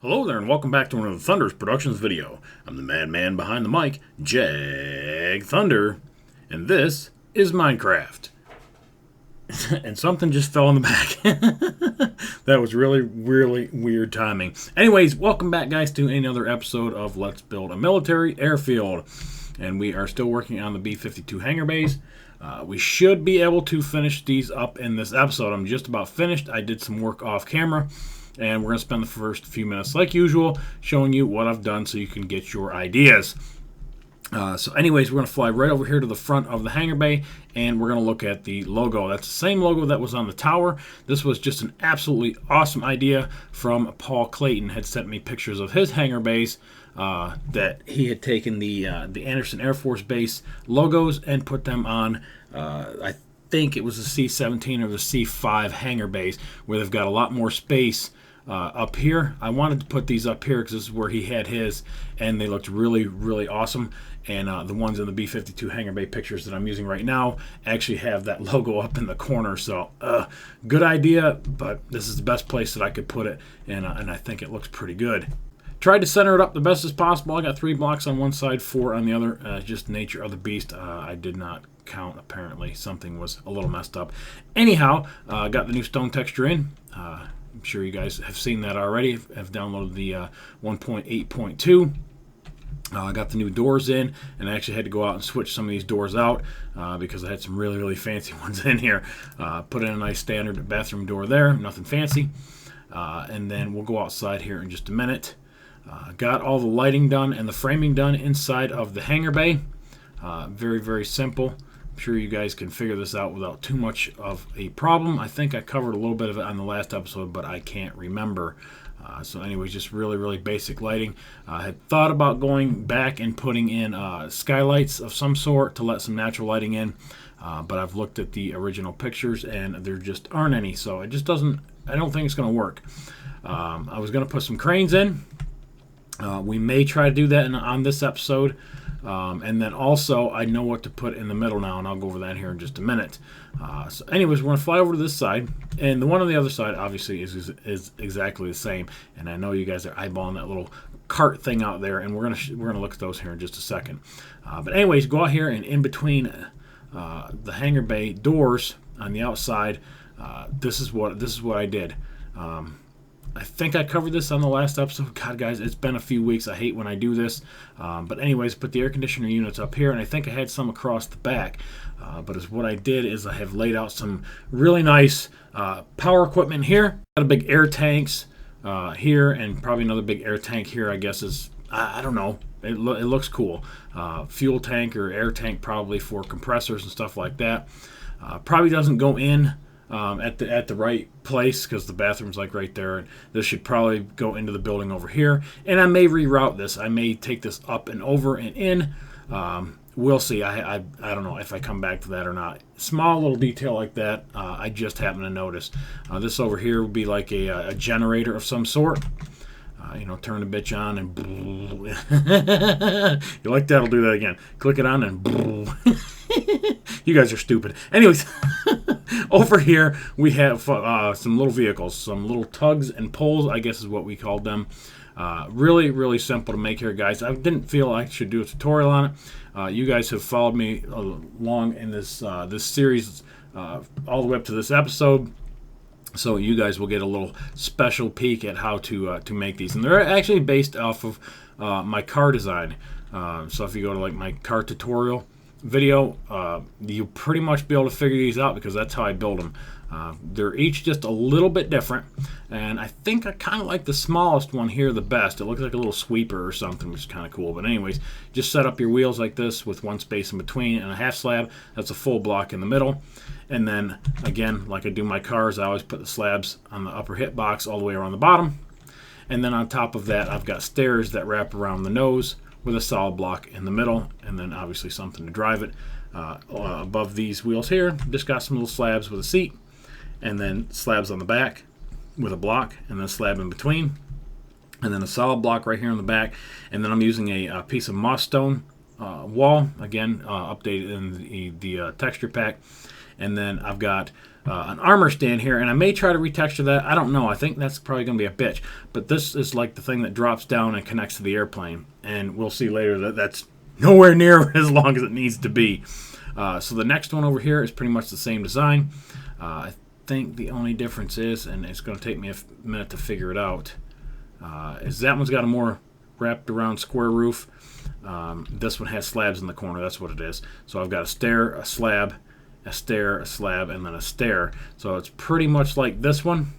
Hello there and welcome back to another Thunder's Productions video. I'm the madman behind the mic, Jag Thunder, and this is Minecraft. And something just fell in the back. That was really weird timing. Anyways, welcome back guys to another episode of Let's Build a Military Airfield. And we are still working on the B52 hangar bays. We should be able to finish these up in this episode. I'm just about finished. I did some work off camera. And we're going to spend the first few minutes, like usual, showing you what I've done so you can get your ideas. So anyways, we're going to fly right over here to the front of the hangar bay, and we're going to look at the logo. That's the same logo that was on the tower. This was just an absolutely awesome idea from Paul Clayton. Had sent me pictures of his hangar bays that he had taken the Anderson Air Force Base logos and put them on, I think it was the C-17 or the C-5 hangar bays, where they've got a lot more space up here. I wanted to put these up here because this is where he had his, and they looked really awesome. And the ones in the B52 hangar bay pictures that I'm using right now actually have that logo up in the corner. So good idea, but this is the best place that I could put it, and I think it looks pretty good. Tried to center it up the best as possible. I got 3 blocks on one side, 4 on the other. Just nature of the beast. I did not count, apparently. Something was a little messed up. Anyhow, got the new stone texture in. I'm sure you guys have seen that already. I've downloaded the 1.8.2. I got the new doors in, and I actually had to go out and switch some of these doors out because I had some really fancy ones in here. Put in a nice standard bathroom door there, nothing fancy. And then we'll go outside here in just a minute. Got all the lighting done and the framing done inside of the hangar bay. Very simple. I'm sure you guys can figure this out without too much of a problem. I think I covered a little bit of it on the last episode, but I can't remember. So anyways, just really basic lighting. I had thought about going back and putting in skylights of some sort to let some natural lighting in, but I've looked at the original pictures and there just aren't any, so it just doesn't, I don't think it's going to work. I was going to put some cranes in. We may try to do that on this episode. And then also, I know what to put in the middle now, and I'll go over that here in just a minute. So anyways, we're going to fly over to this side, and the one on the other side, obviously, is exactly the same. And I know you guys are eyeballing that little cart thing out there, and we're gonna look at those here in just a second. But anyways, go out here, and in between the hangar bay doors on the outside, this is what I did. I think I covered this on the last episode. God, guys, it's been a few weeks. I hate when I do this. But anyways, put the air conditioner units up here, and I think I had some across the back. But what I did is I have laid out some really nice power equipment here. Got a big air tanks here, and probably another big air tank here, I guess is, I don't know. It looks cool. Fuel tank or air tank probably for compressors and stuff like that. Probably doesn't go in at the right place because the bathroom's like right there, and this should probably go into the building over here, and I may reroute this. I may take this up and over and in. We'll see. I don't know if I come back to that or not. Small little detail like that, I just happened to notice. This over here would be like a generator of some sort. Turn the bitch on and you like that? I'll do that again. Click it on and you guys are stupid. Anyways, over here we have some little vehicles, some little tugs and pulls, I guess is what we called them. Really simple to make here, guys. I didn't feel I should do a tutorial on it. You guys have followed me along in this series all the way up to this episode. So you guys will get a little special peek at how to make these, and they're actually based off of my car design. So if you go to like my car tutorial video, you'll pretty much be able to figure these out because that's how I build them. They're each just a little bit different, and I think I kind of like the smallest one here the best. It looks like a little sweeper or something, which is kind of cool. But anyways, just set up your wheels like this with one space in between and a half slab. That's a full block in the middle. And then, again, like I do my cars, I always put the slabs on the upper hit box all the way around the bottom. And then on top of that, I've got stairs that wrap around the nose with a solid block in the middle, and then obviously something to drive it. Above these wheels here, just got some little slabs with a seat, and then slabs on the back with a block, and then a slab in between, and then a solid block right here on the back. And then I'm using a piece of moss stone wall, again, updated in the texture pack. And then I've got an armor stand here, and I may try to retexture that. I don't know. I think that's probably going to be a bitch. But this is like the thing that drops down and connects to the airplane, and we'll see later that that's nowhere near as long as it needs to be. So the next one over here is pretty much the same design. I think the only difference is, and it's going to take me a minute to figure it out, is that one's got a more wrapped around square roof. This one has slabs in the corner. That's what it is. So I've got a stair, a slab, a stair, a slab, and then a stair. So it's pretty much like this one,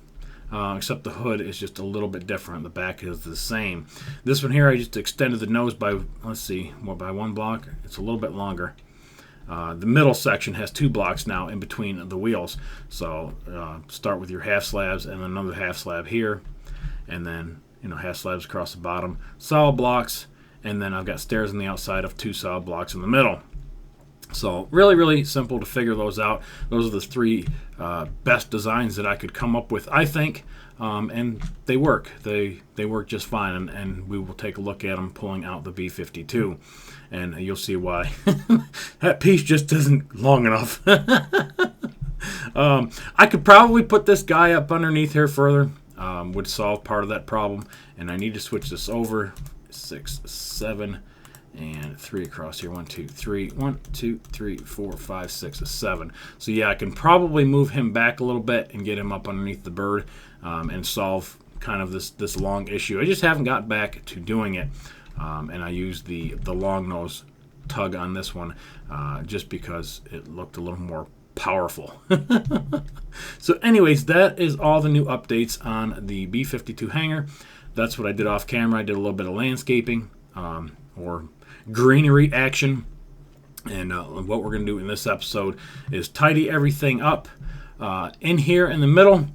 except the hood is just a little bit different. The back is the same. This one here, I just extended the nose by, let's see, by 1 block. It's a little bit longer. The middle section has 2 blocks now in between the wheels. So start with your half slabs and then another half slab here, and then half slabs across the bottom, solid blocks, and then I've got stairs on the outside of 2 solid blocks in the middle. So really, really simple to figure those out. Those are the 3 best designs that I could come up with, I think, and they work. They work just fine, and we will take a look at them pulling out the B52, and you'll see why. That piece just isn't long enough. I could probably put this guy up underneath here further. Would solve part of that problem, and I need to switch this over. 6, 7, and 3 across here. 1, 2, 3. 1, 2, 3, 4, 5, 6, 7. So yeah, I can probably move him back a little bit and get him up underneath the bird, and solve kind of this long issue. I just haven't got back to doing it, and I used the long nose tug on this one just because it looked a little more powerful. So anyways, that is all the new updates on the B52 Hangar. That's what I did off camera. I did a little bit of landscaping or greenery action, and what we're going to do in this episode is tidy everything up in here in the middle.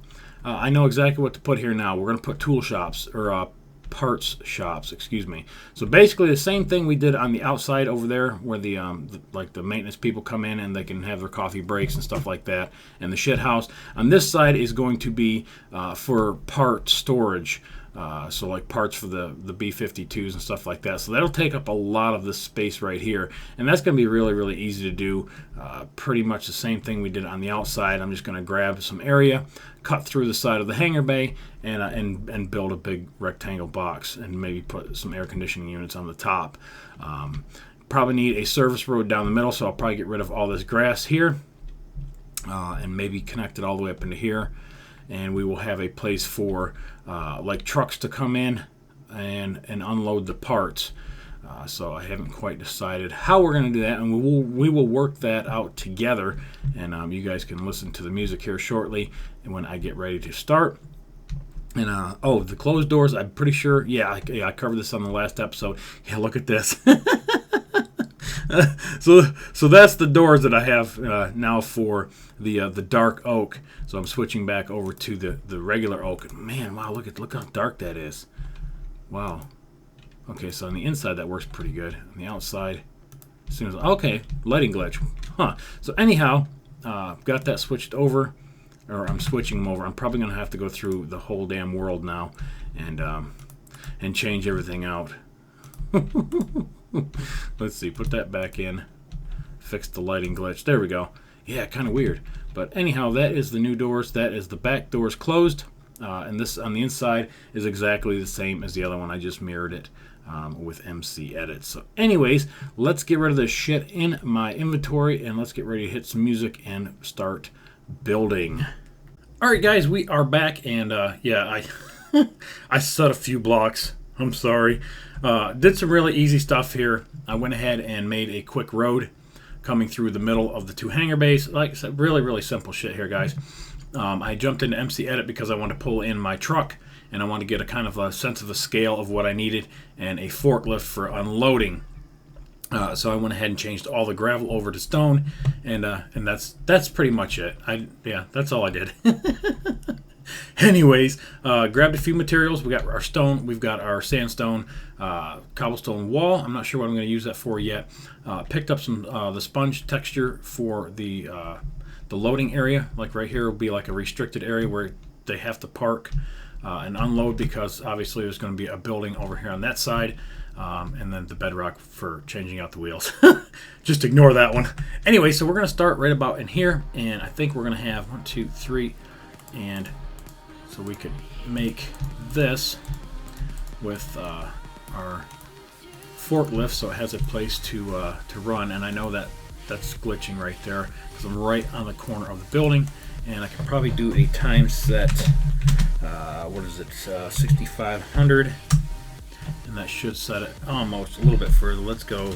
I know exactly what to put here now. We're going to put tool shops, or parts shops, excuse me. So basically the same thing we did on the outside over there, where the maintenance people come in and they can have their coffee breaks and stuff like that, and the shit house. On this side is going to be for part storage. So like parts for the B52s and stuff like that. So that'll take up a lot of this space right here, and that's going to be really, really easy to do. Pretty much the same thing we did on the outside. I'm just going to grab some area, cut through the side of the hangar bay, and build a big rectangle box, and maybe put some air conditioning units on the top. Probably need a service road down the middle, so I'll probably get rid of all this grass here, and maybe connect it all the way up into here. And we will have a place for like trucks to come in and unload the parts. So I haven't quite decided how we're going to do that, and we will work that out together. And you guys can listen to the music here shortly, and when I get ready to start. And oh, the closed doors, I'm pretty sure. Yeah, I covered this on the last episode. Yeah, look at this. So that's the doors that I have now for the dark oak. So I'm switching back over to the regular oak. Man, wow, look how dark that is. Wow. Okay, so on the inside that works pretty good. On the outside, as soon as okay, lighting glitch. Huh. So anyhow, got that switched over, or I'm switching them over. I'm probably gonna have to go through the whole damn world now and change everything out. Let's see, put that back in, fix the lighting glitch. There we go. Yeah, kind of weird. But anyhow, that is the new doors. That is the back doors closed. And this on the inside is exactly the same as the other one. I just mirrored it with MC Edit. So anyways, let's get rid of this shit in my inventory, and let's get ready to hit some music and start building. Alright guys, we are back, and yeah, I set a few blocks. I'm sorry. Did some really easy stuff here. I went ahead and made a quick road coming through the middle of the 2 hangar bays. Like I said, really, really simple shit here, guys. I jumped into MC Edit because I wanted to pull in my truck, and I wanted to get a kind of a sense of a scale of what I needed, and a forklift for unloading. So I went ahead and changed all the gravel over to stone, and that's pretty much it. Yeah, that's all I did. Anyways, grabbed a few materials. We got our stone, we've got our sandstone, cobblestone wall. I'm not sure what I'm going to use that for yet. Picked up some the sponge texture for the loading area. Like right here will be like a restricted area where they have to park and unload, because obviously there's going to be a building over here on that side, and then the bedrock for changing out the wheels. Just ignore that one. Anyway, so we're going to start right about in here, and I think we're going to have 1, 2, 3, and so we could make this with our forklift, so it has a place to run. And I know that that's glitching right there because I'm right on the corner of the building, and I can probably do a time set. What is it? 6,500, and that should set it almost a little bit further. Let's go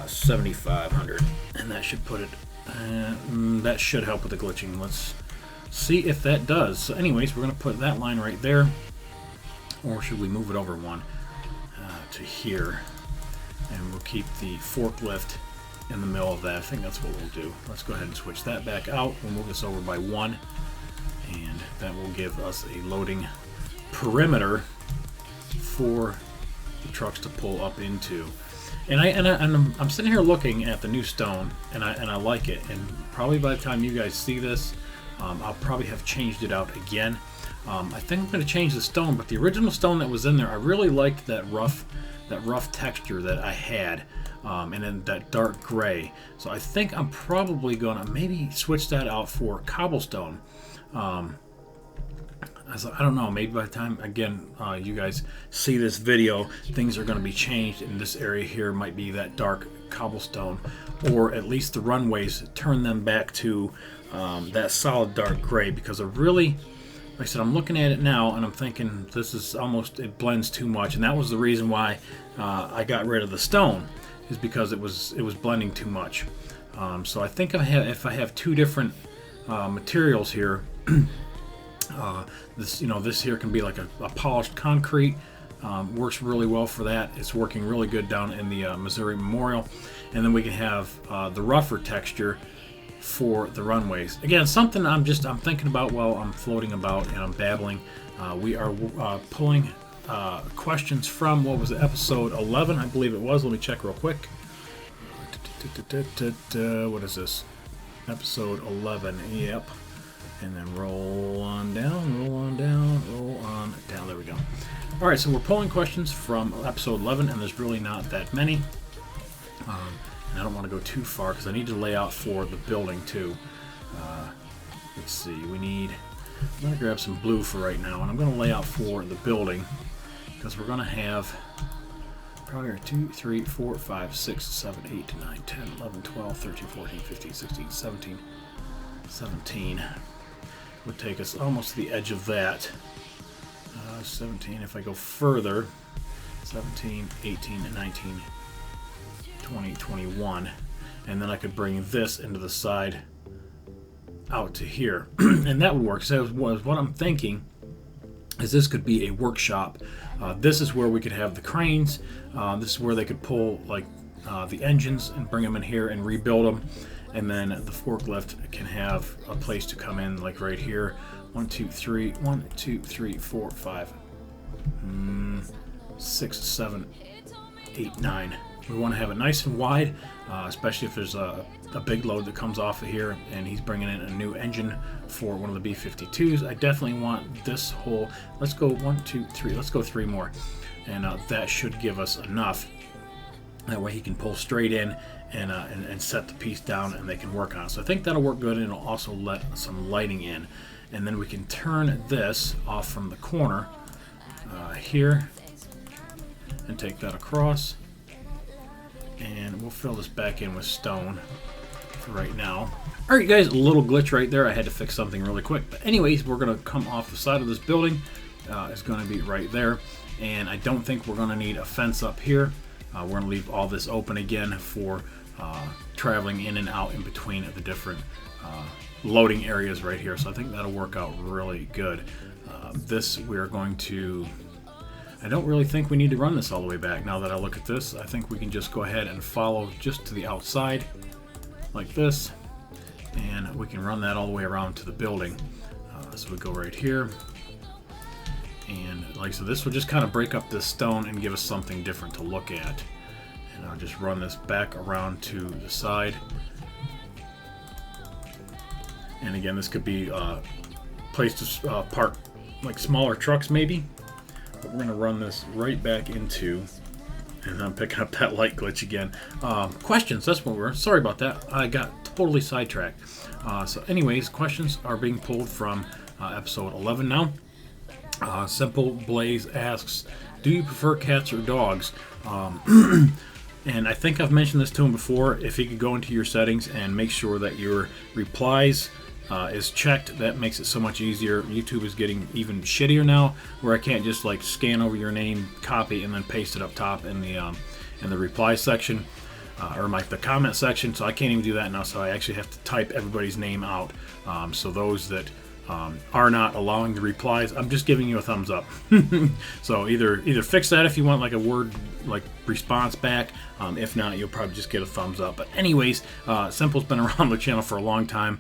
7,500, and that should put it. That should help with the glitching. Let's see if that does. So, anyways, we're going to put that line right there, or should we move it over one to here? And we'll keep the forklift in the middle of that. I think that's what we'll do. Let's go ahead and switch that back out. We'll move this over by 1, and that will give us a loading perimeter for the trucks to pull up into. And I'm sitting here looking at the new stone, and I like it. And probably by the time you guys see this, I'll probably have changed it out again. I think I'm going to change the stone, but the original stone that was in there, I really liked that rough texture that I had, and then that dark gray. So I think I'm probably going to maybe switch that out for cobblestone. I don't know, maybe by the time, again, you guys see this video, things are going to be changed, and this area here might be that dark cobblestone, or at least the runways, turn them back to that solid dark gray, because I really, like I said, I'm looking at it now and I'm thinking this is almost, it blends too much, and that was the reason why I got rid of the stone, is because it was blending too much. So I think if I have two different materials here, this here can be like a polished concrete. Works really well for that. It's working really good down in the Missouri Memorial, and then we can have the rougher texture for the runways. Again, something I'm thinking about while I'm floating about and I'm babbling. We are pulling questions from, what was it, episode 11, I believe it was. Let me check real quick. What is this? Episode 11. Yep. And then roll on down, roll on down, roll on down. There we go. All right, so we're pulling questions from episode 11, and there's really not that many. And I don't want to go too far because I need to lay out for the building too. Let's see, I'm going to grab some blue for right now, and I'm going to lay out for the building, because we're going to have probably 2, 3, 4, 5, 6, 7, 8, 9, 10, 11, 12, 13, 14, 15, 16, 17. 17 would take us almost to the edge of that. 17, if I go further, 17, 18, 19, 20, 21, and then I could bring this into the side out to here, and that would work. So what I'm thinking is this could be a workshop. This is where we could have the cranes. This is where they could pull like the engines and bring them in here and rebuild them. And then the forklift can have a place to come in, like right here. 1, 2, 3, 1, 2, 3, 4, 5, 6, 7, 8, 9. We want to have it nice and wide, especially if there's a big load that comes off of here, and he's bringing in a new engine for one of the B52s. I definitely want this whole. Let's go 1, 2, 3. Let's go 3 more, and that should give us enough. That way he can pull straight in and set the piece down, and they can work on it. So I think that'll work good, and it'll also let some lighting in. And then we can turn this off from the corner here and take that across. And we'll fill this back in with stone for right now. Alright guys, a little glitch right there. I had to fix something really quick. But anyways, we're going to come off the side of this building. It's going to be right there. And I don't think we're going to need a fence up here. We're going to leave all this open again for traveling in and out in between the different loading areas right here. So I think that'll work out really good. This we're going to... I don't really think we need to run this all the way back. Now that I look at this, I think we can just go ahead and follow just to the outside like this, and we can run that all the way around to the building. So we go right here, and like so, this will just kind of break up this stone and give us something different to look at. And I'll just run this back around to the side. And again, this could be a place to park like smaller trucks maybe. But we're gonna run this right back into, and I'm picking up that light glitch again. Questions, that's what we're, sorry about that. I got totally sidetracked. So anyways, questions are being pulled from episode 11 now. Simple Blaze asks, do you prefer cats or dogs? And I think I've mentioned this to him before. If you could go into your settings and make sure that your replies is checked, that makes it so much easier. YouTube is getting even shittier now, where I can't just like scan over your name, copy, and then paste it up top in the reply section or the comment section. So I can't even do that now. So I actually have to type everybody's name out. So those that are not allowing the replies, I'm just giving you a thumbs up. So either fix that if you want like a word like response back. If not, you'll probably just get a thumbs up. But anyways, Simple's been around the channel for a long time.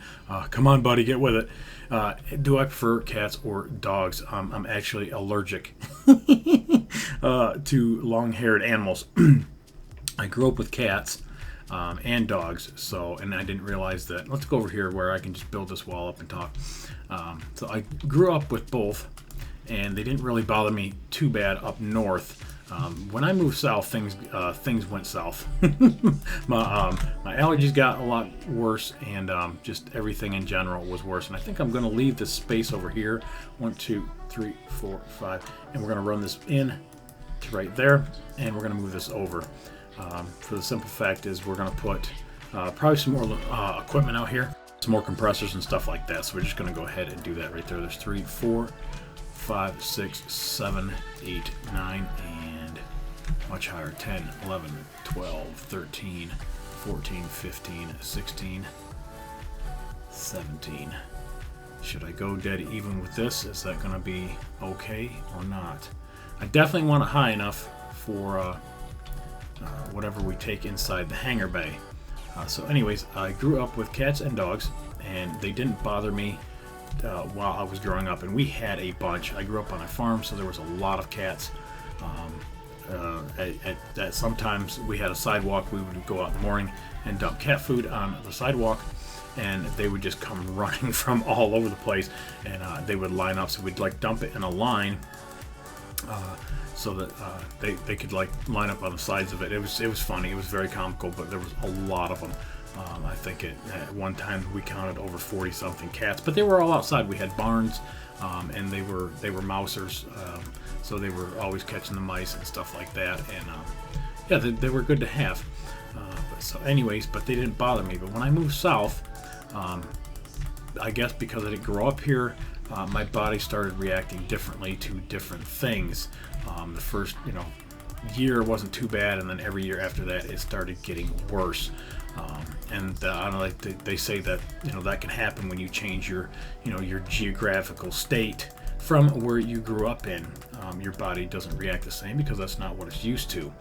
Come on, buddy, get with it. Do I prefer cats or dogs? I'm actually allergic to long-haired animals. I grew up with cats and dogs, and I didn't realize that. Let's go over here where I can just build this wall up and talk. So I grew up with both, and they didn't really bother me too bad up north. When I moved south, things went south. My allergies got a lot worse, and just everything in general was worse. And I think I'm going to leave this space over here. 1, 2, 3, 4, 5, and we're going to run this in to right there, and we're going to move this over. For the simple fact is we're going to put probably some more equipment out here, some more compressors and stuff like that. So we're just going to go ahead and do that right there. There's 3, 4, 5, 6, 7, 8, 9, and much higher, 10, 11, 12, 13, 14, 15, 16, 17. Should I go dead even with this? Is that going to be okay or not? I definitely want it high enough for whatever we take inside the hangar bay. So anyways, I grew up with cats and dogs, and they didn't bother me while I was growing up, and we had a bunch. I grew up on a farm, so there was a lot of cats. Sometimes we had a sidewalk. We would go out in the morning and dump cat food on the sidewalk, and they would just come running from all over the place, and they would line up. So we'd like dump it in a line so that they could like line up on the sides of it. It was funny. It was very comical, but there was a lot of them. I think at one time we counted over 40 something cats, but they were all outside. We had barns, and they were mousers, so they were always catching the mice and stuff like that. And yeah, they were good to have. So anyways, but they didn't bother me. But when I moved south, I guess because I didn't grow up here, my body started reacting differently to different things. The first year wasn't too bad, and then every year after that it started getting worse. And I don't know, they say that that can happen when you change your your geographical state from where you grew up in. Your body doesn't react the same because that's not what it's used to.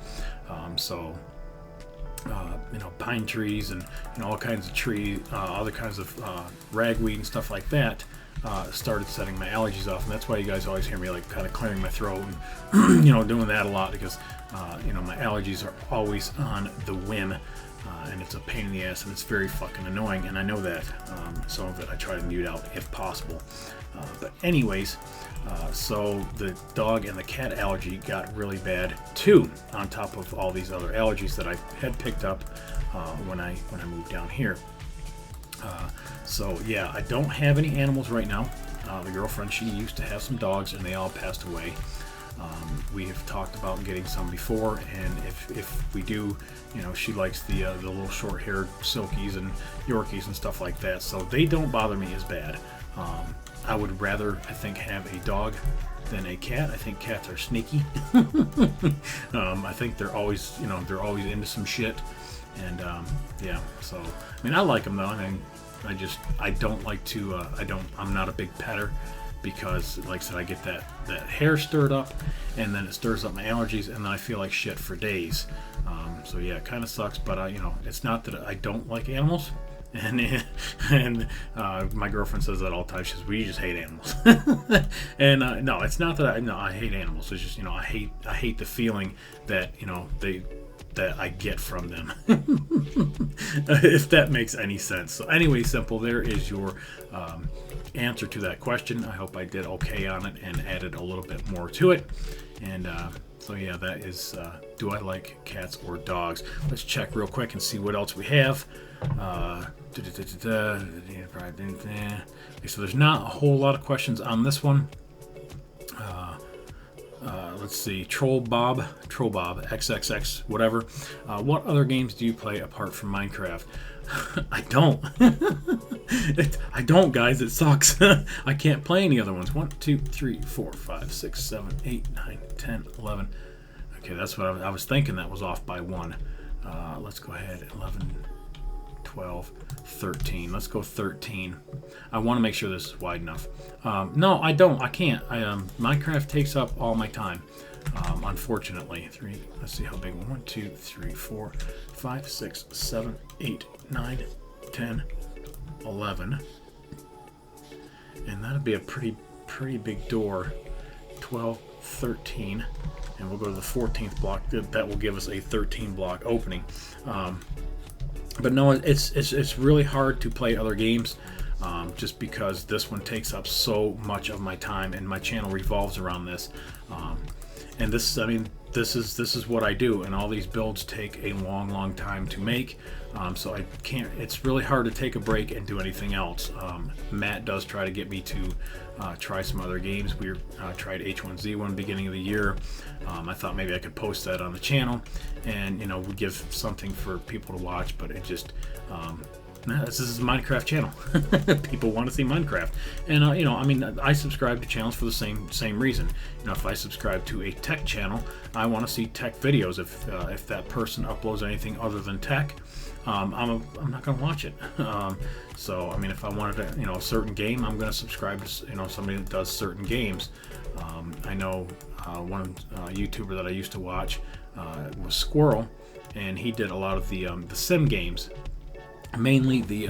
Pine trees and all kinds of trees, other kinds of ragweed and stuff like that started setting my allergies off, and that's why you guys always hear me like kind of clearing my throat and doing that a lot, because my allergies are always on the whim, and it's a pain in the ass, and it's very fucking annoying, and I know that. Some of it I try to mute out if possible, but anyways, so the dog and the cat allergy got really bad too, on top of all these other allergies that I had picked up when I moved down here. So yeah, I don't have any animals right now. The girlfriend, she used to have some dogs, and they all passed away. We have talked about getting some before, and if we do, she likes the little short-haired silkies and Yorkies and stuff like that, so they don't bother me as bad. I would rather, I think, have a dog than a cat. I think cats are sneaky. I think they're always, they're always into some shit, and yeah. So I mean, I like them though. I mean, I don't like to. I'm not a big petter, because, like I said, I get that hair stirred up, and then it stirs up my allergies, and then I feel like shit for days. So yeah, it kind of sucks, but it's not that I don't like animals. And my girlfriend says that all the time. She says, "We just hate animals." And no, it's not that I hate animals. It's just I hate the feeling that that I get from them. If that makes any sense. So anyway, Simple, there is your answer to that question. I hope I did okay on it and added a little bit more to it. And so yeah, that is do I like cats or dogs? Let's check real quick and see what else we have. So there's not a whole lot of questions on this one. Let's see, Troll Bob, XXX, whatever. What other games do you play apart from Minecraft? I don't. I don't, guys. It sucks. I can't play any other ones. 1, 2, 3, 4, 5, 6, 7, 8, 9, 10, 11. Okay, that's what I was thinking. That was off by 1. Let's go ahead. 11, 12, 13. Let's go 13. I want to make sure this is wide enough. No, I don't. I can't. Minecraft takes up all my time. Unfortunately. 3. Let's see how big. 1, 2, 3, 4, 5, 6, 7, 8, 9, 10, 11. And that'd be a pretty big door. 12, 13. And we'll go to the 14th block. That will give us a 13 block opening. But no, it's really hard to play other games, just because this one takes up so much of my time, and my channel revolves around this. And this, I mean, this is what I do, and all these builds take a long time to make. So I can't. It's really hard to take a break and do anything else. Matt does try to get me to try some other games. We tried H1Z1 beginning of the year. I thought maybe I could post that on the channel, and we give something for people to watch. But it just this is a Minecraft channel. People want to see Minecraft, and I mean, I subscribe to channels for the same reason. If I subscribe to a tech channel, I want to see tech videos. If that person uploads anything other than tech, I'm not going to watch it. So I mean, if I wanted a certain game, I'm going to subscribe to somebody that does certain games. I know one YouTuber that I used to watch was Squirrel, and he did a lot of the sim games. Mainly the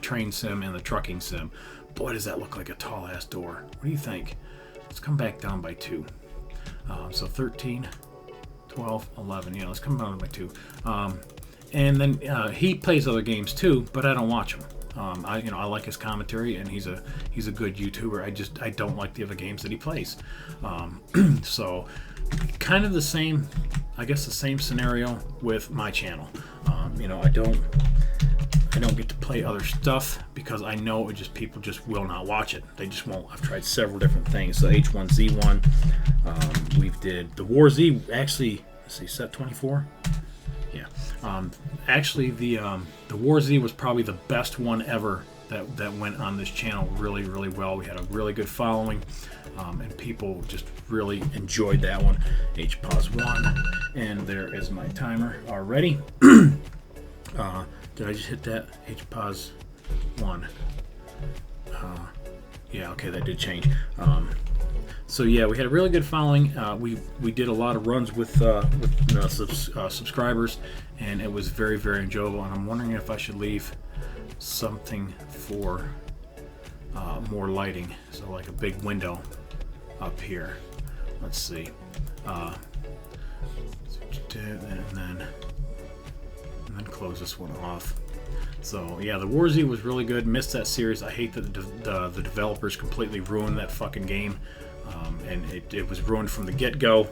train sim and the trucking sim. Boy, does that look like a tall ass door. What do you think? Let's come back down by 2. So 13, 12, 11. Yeah, let's come down by 2. And then he plays other games too, but I don't watch him. I like his commentary, and he's a good YouTuber. I don't like the other games that he plays. So kind of the same, I guess, the same scenario with my channel. I don't get to play other stuff because I know people just will not watch it. They just won't. I've tried several different things. So H1Z1, we did the War Z. Actually, let's see, set 24. Yeah. Actually, the War Z was probably the best one ever that went on this channel really well. We had a really good following, and people just really enjoyed that one. H-pause 1, and there is my timer already. Did I just hit that? H-pause 1. Yeah, okay, that did change. So yeah, we had a really good following. We did a lot of runs with subscribers, and it was very enjoyable. And I'm wondering if I should leave something for more lighting, so like a big window up here. Let's see. And then close this one off. So yeah, the War Z was really good. Missed that series. I hate that the developers completely ruined that fucking game, and it was ruined from the get-go.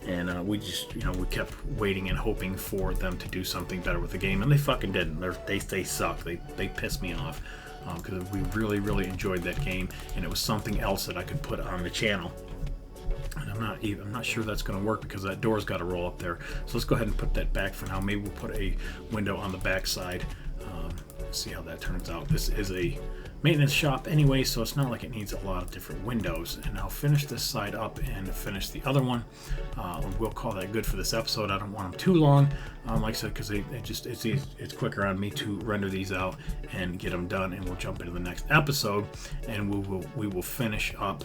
And we just we kept waiting and hoping for them to do something better with the game, and they fucking didn't. They suck. They pissed me off because we really enjoyed that game, and it was something else that I could put on the channel. And I'm not sure that's going to work because that door's got to roll up there. So let's go ahead and put that back for now. Maybe we'll put a window on the back side. See how that turns out. This is a maintenance shop anyway, so it's not like it needs a lot of different windows. And I'll finish this side up and finish the other one. We'll call that good for this episode. I don't want them too long, like I said, because it's quicker on me to render these out and get them done. And we'll jump into the next episode, and we will finish up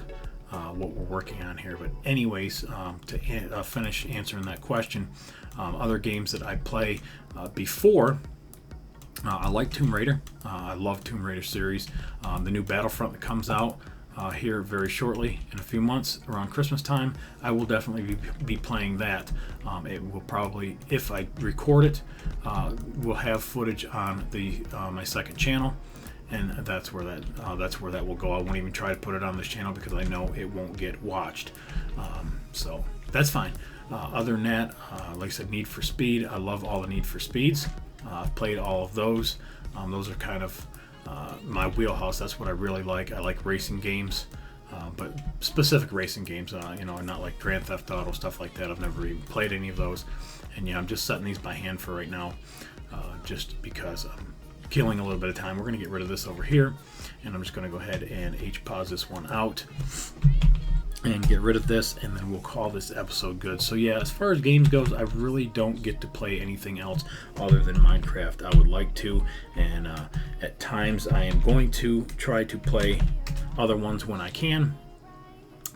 what we're working on here. But anyways, to finish answering that question, other games that I play before, I like Tomb Raider. I love Tomb Raider series. The new Battlefront that comes out, here very shortly in a few months around Christmas time. I will definitely be playing that. It will probably, if I record it, we'll have footage on the my second channel, and that's where that will go. I won't even try to put it on this channel because I know it won't get watched. So that's fine. Other than that, like I said, Need for Speed. I love all the Need for Speeds. I've played all of those. Those are kind of my wheelhouse. That's what I really like. I like racing games, but specific racing games. Not like Grand Theft Auto, stuff like that. I've never even played any of those. And yeah, I'm just setting these by hand for right now, just because I'm killing a little bit of time. We're going to get rid of this over here, and I'm just going to go ahead and H-pause this one out and get rid of this, and then we'll call this episode good. So yeah, as far as games goes, I really don't get to play anything else other than Minecraft. I would like to, and at times I am going to try to play other ones when I can,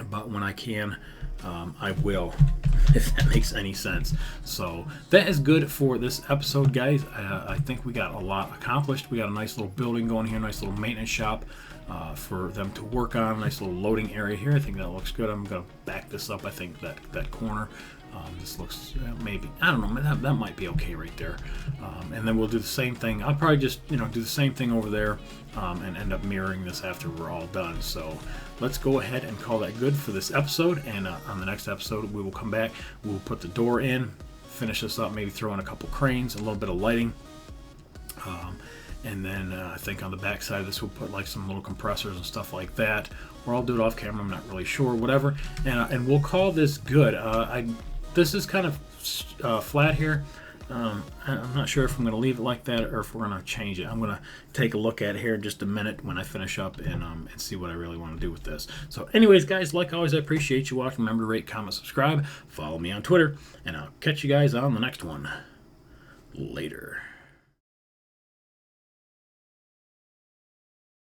but when I can, I will, if that makes any sense. So that is good for this episode, guys. I think we got a lot accomplished. We got a nice little building going here, nice little maintenance shop for them to work on. Nice little loading area here. I think that looks good. I'm going to back this up. I think that corner, this looks, maybe, I don't know, that might be okay right there. And then we'll do the same thing. I'll probably just, do the same thing over there and end up mirroring this after we're all done. So let's go ahead and call that good for this episode. And on the next episode, we will come back. We'll put the door in, finish this up, maybe throw in a couple cranes, a little bit of lighting. And then I think on the back side of this, we'll put like some little compressors and stuff like that. Or I'll do it off camera. I'm not really sure. Whatever. And we'll call this good. This is kind of flat here. I'm not sure if I'm going to leave it like that or if we're going to change it. I'm going to take a look at it here in just a minute when I finish up and see what I really want to do with this. So anyways, guys, like always, I appreciate you watching. Remember to rate, comment, subscribe. Follow me on Twitter. And I'll catch you guys on the next one. Later.